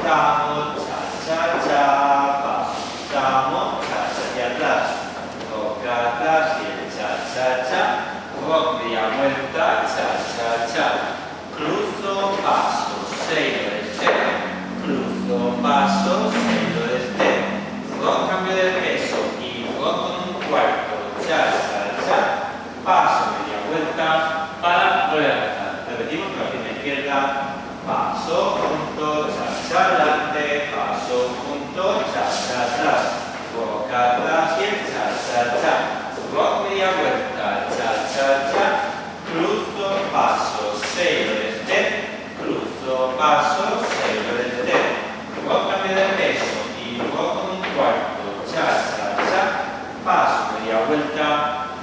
Estamos, cha-cha-cha, pasamos, cha-cha hacia atrás, toca atrás y el cha-cha-cha, rock media vuelta, cha-cha-cha, cruzo, paso, 6 do extremo, cruzo, paso, 6 do extremo, rock cambio de peso y rock con un cuarto, cha-cha-cha, paso, media vuelta, para volver a empezar. Repetimos con la pierna izquierda, paso, punto, cha-cha adelante, paso, punto, cha-cha atrás, rock atrás y el cha-cha-cha, rock media vuelta, cha-cha-cha, cruzo, paso, 6 do extremo, cruzo, paso, 6 do extremo, rock cambio de peso y rock con un cuarto, cha-cha-cha, paso, media vuelta,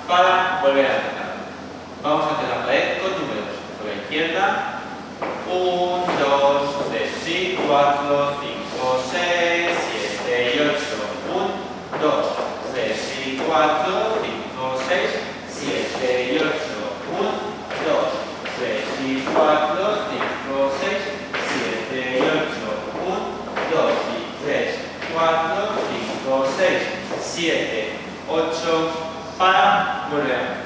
para volver a empezar. Vamos a hacer la pared con números. Por la izquierda, 1, 2, 3 y 4, 5, 6, 7 y 8. 1, 2, 3 y 4, 5, 6, 7 y 8. 1, 2, 3 y 4, 5, 6, 7 y 8. 1, 2 y 3, 4, 5, 6, 7, 8, para volver a empezar.